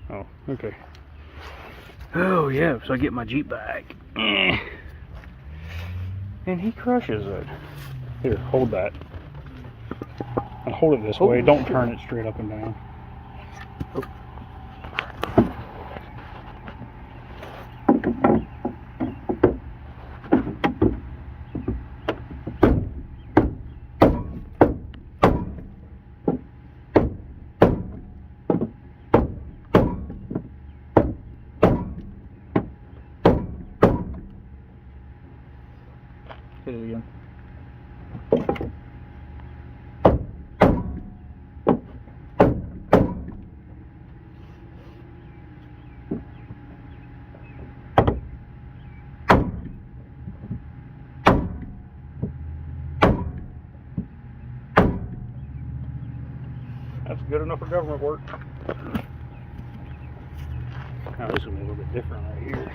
Oh, okay. Oh yeah, so I get my Jeep back. And he crushes it. Here, hold that. And hold it this way. Don't turn it straight up and down. Oh. Hit it again. That's good enough for government work. Now this will be a little bit different right here.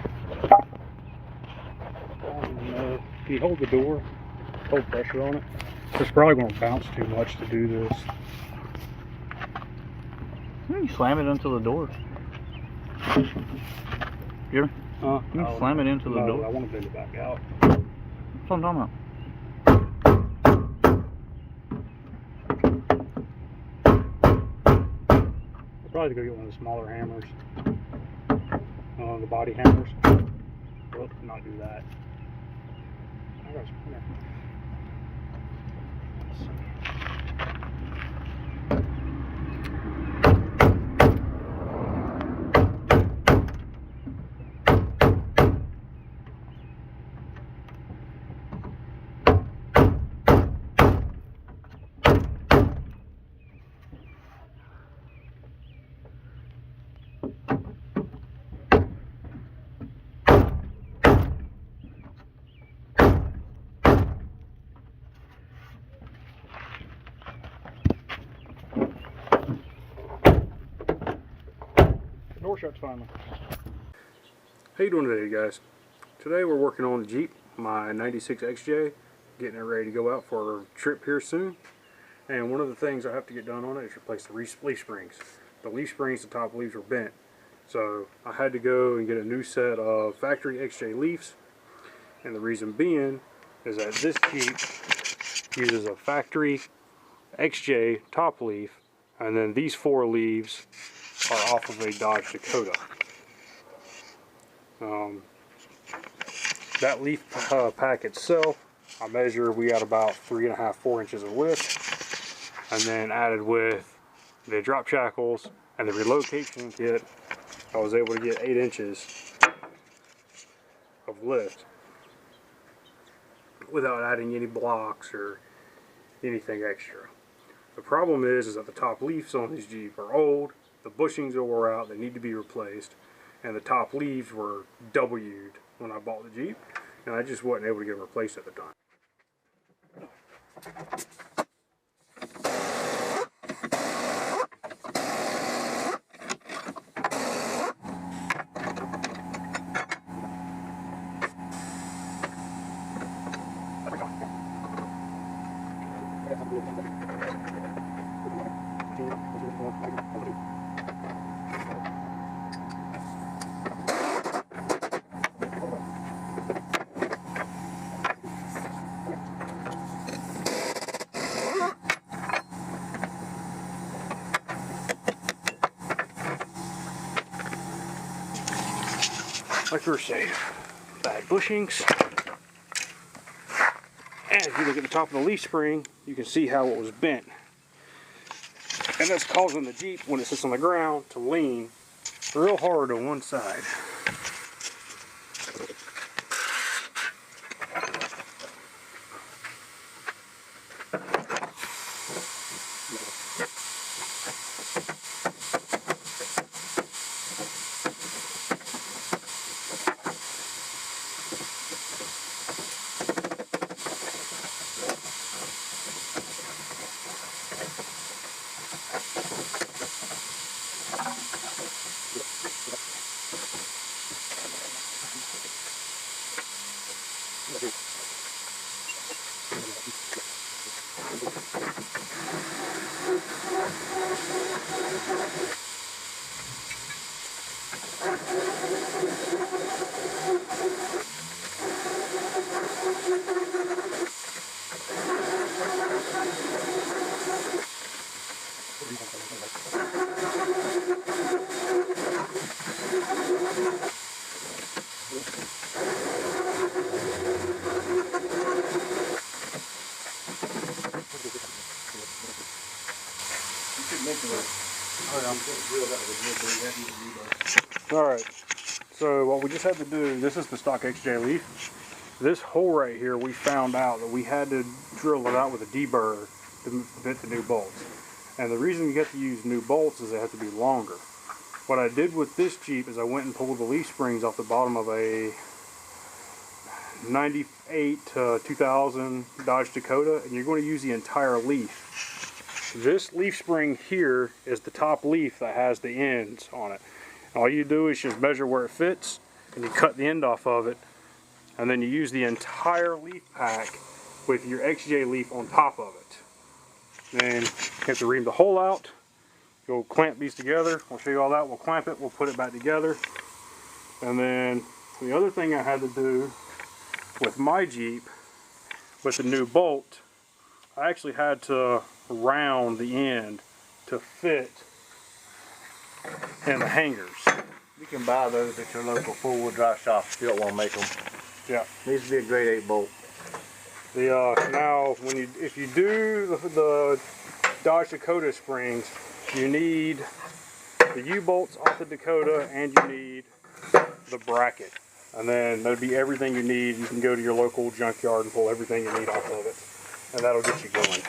If you hold the door, hold pressure on it, it's probably going to bounce too much to do this. You slam it into the door. You can slam it into the door. I want to bend it back out. That's what I'm talking about. I'll probably go get one of the smaller hammers. The body hammers. Well, not do that. I got some there. Let's see. Door shuts finally. How you doing today, guys? Today we're working on the Jeep, my 96 XJ, getting it ready to go out for a trip here soon. And one of the things I have to get done on it is replace the leaf springs. The leaf springs, the top leaves were bent. So I had to go and get a new set of factory XJ leaves. And the reason being is that this Jeep uses a factory XJ top leaf, and then these 4 leaves are off of a Dodge Dakota. That leaf pack itself, I measure, we got about 3.5, 4 inches of width, and then added with the drop shackles and the relocation kit, I was able to get 8 inches of lift without adding any blocks or anything extra. The problem is that the top leaves on these Jeep are old, the bushings are wore out, they need to be replaced, and the top leaves were W'd when I bought the Jeep, and I just wasn't able to get them replaced at the time. Like we were saying, bad bushings. And if you look at the top of the leaf spring, you can see how it was bent. And that's causing the Jeep, when it sits on the ground, to lean real hard on one side. Alright, so what we just had to do, this is the stock XJ Leaf. This hole right here, we found out that we had to drill it out with a deburr to fit the new bolts. And the reason you get to use new bolts is they have to be longer. What I did with this Jeep is I went and pulled the leaf springs off the bottom of a 98 to 2000 Dodge Dakota, and you're going to use the entire leaf. This leaf spring here is the top leaf that has the ends on it. All you do is just measure where it fits, and you cut the end off of it, and then you use the entire leaf pack with your XJ leaf on top of it. Then you have to ream the hole out. Go clamp these together. I'll show you all that. We'll clamp it. We'll put it back together. And then the other thing I had to do with my Jeep, with the new bolt, I actually had to round the end to fit in the hangers. You can buy those at your local four-wheel drive shop if you don't want to make them. Yeah. Needs to be a grade 8 bolt. Now, if you do the Dodge Dakota springs, you need the U-bolts off the Dakota, and you need the bracket. And then that'll be everything you need. You can go to your local junkyard and pull everything you need off of it, and that'll get you going.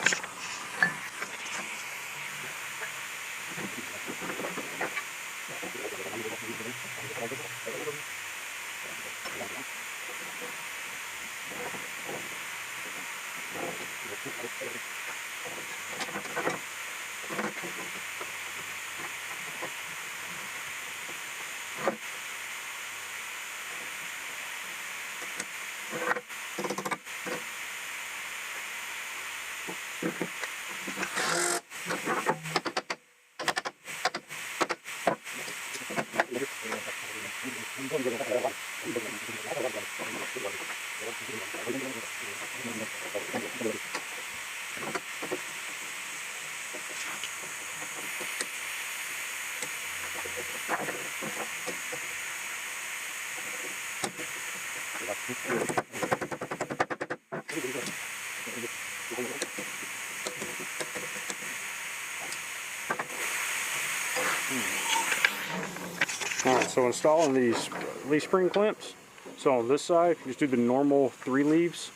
Alright, so installing these leaf spring clamps. So on this side, you just do the normal 3 leaves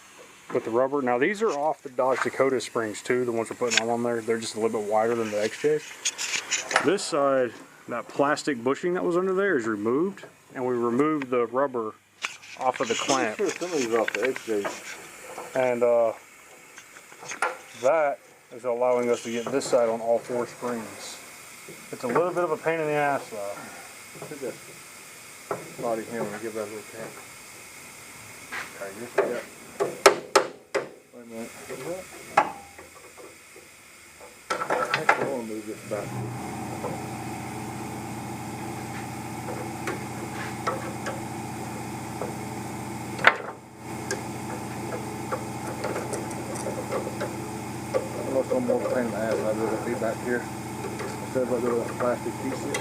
with the rubber. Now these are off the Dodge Dakota springs too, the ones we're putting on there. They're just a little bit wider than the XJ. This side, that plastic bushing that was under there is removed, and we removed the rubber off of the clamp. Sure, some of these are off the XJ. And that is allowing us to get this side on all 4 springs. It's a little bit of a pain in the ass though. Put that body hammer and give that a little tap. Okay, yeah. Wait a minute. I think I want to move this back. I lost one more pain in the ass. I'd rather be back here instead of a little plastic piece here.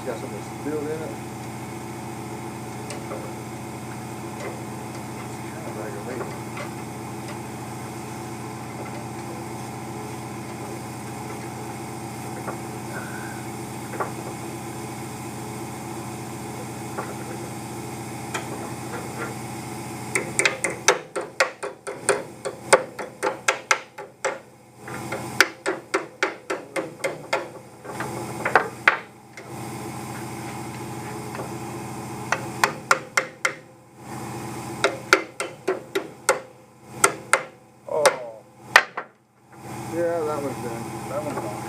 Got something spilled in it. It's kind of aggravating. Yeah, that one's done. That one's gone.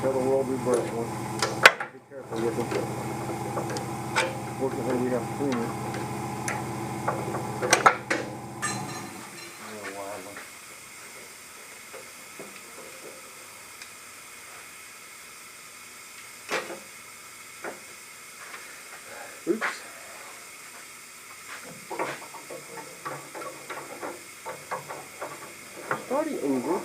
Tell the world we broke one. Be careful with them. Fortunately, we have to clean it. Real wild one. Oops. Starting over.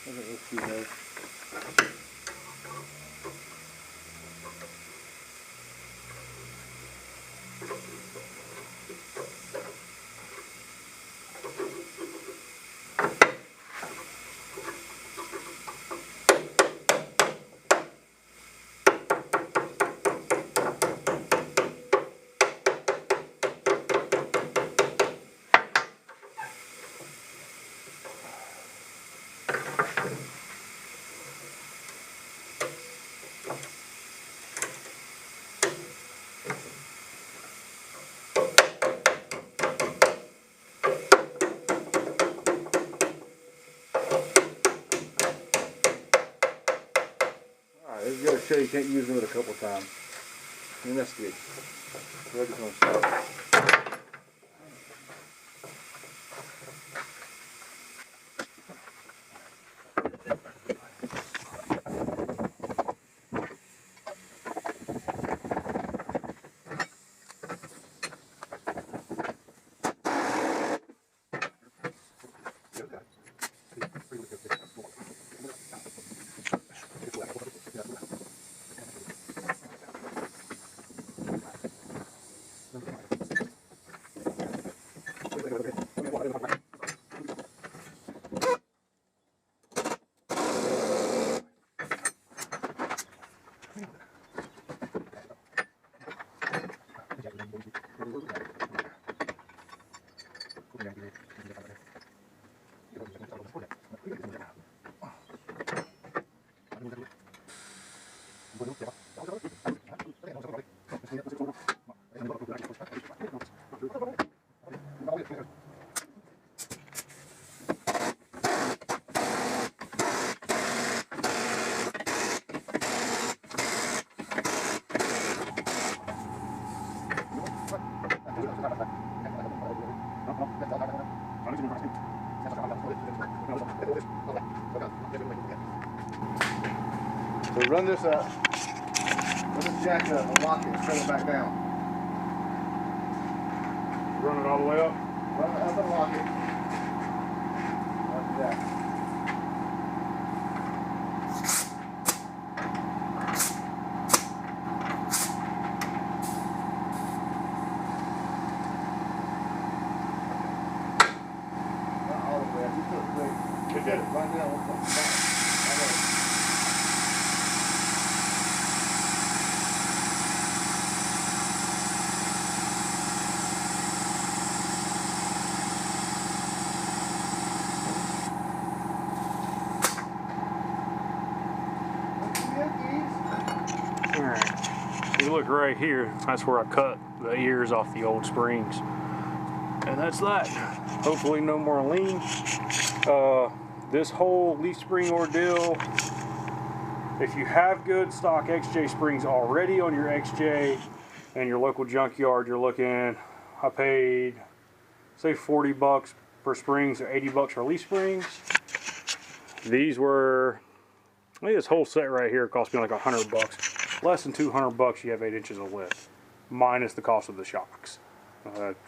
Let's see there. It's got to show you can't use them a couple times. And that's good. We're just going to stop. So run this up, run this jack up and lock it and set it back down. Run it all the way up? Run it up and lock it. Like that. Not all the way up, you put it right. It did. Right now, we'll put it back. Alright, you look right here, that's where I cut the ears off the old springs. And that's that. Hopefully no more lean. This whole leaf spring ordeal, if you have good stock XJ springs already on your XJ and your local junkyard, you're looking, I paid say 40 bucks for springs or 80 bucks for leaf springs. These were, I think this whole set right here cost me like 100 bucks. Less than 200 bucks, you have 8 inches of lift, minus the cost of the shocks.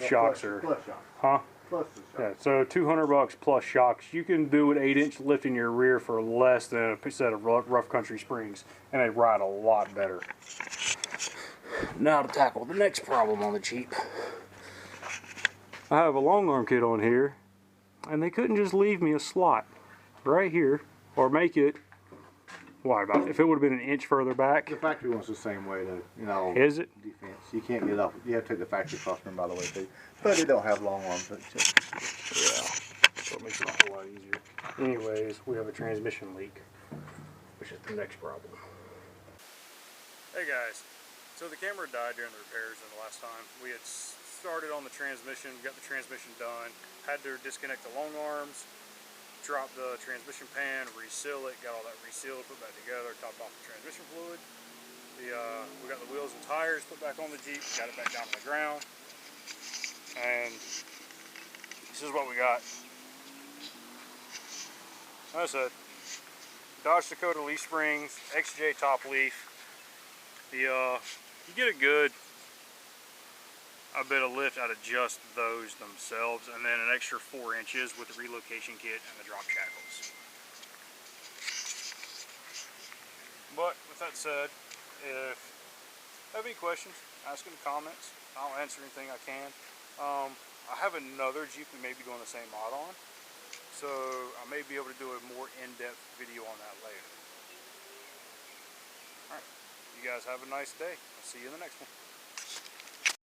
Shocks are, plus shocks. huh? Plus the shocks. Yeah, so 200 bucks plus shocks. You can do an 8-inch lift in your rear for less than a set of rough country springs, and they ride a lot better. Now to tackle the next problem on the Jeep. I have a long arm kit on here, and they couldn't just leave me a slot right here, or make it Why about? If it would have been an inch further back. The factory one's the same way, though. You know. Is it? Defense. You can't get off. You have to take the factory crossman, by the way, too. But they don't have long arms. Yeah. So it makes it a whole lot easier. Anyways, we have a transmission leak, which is the next problem. Hey guys. So the camera died during the repairs the last time. We had started on the transmission, got the transmission done, had to disconnect the long arms, drop the transmission pan, reseal it, got all that resealed, put back together, topped off the transmission fluid. We got the wheels and tires put back on the Jeep, got it back down to the ground, and this is what we got. That's a Dodge Dakota Leafsprings XJ top leaf. You get a good bit of lift out of just those themselves, and then an extra 4 inches with the relocation kit and the drop shackles. But with that said, if you have any questions, ask in the comments. I'll answer anything I can. I have another Jeep we may be doing the same mod on, so I may be able to do a more in-depth video on that later. Alright, you guys have a nice day. I'll see you in the next one.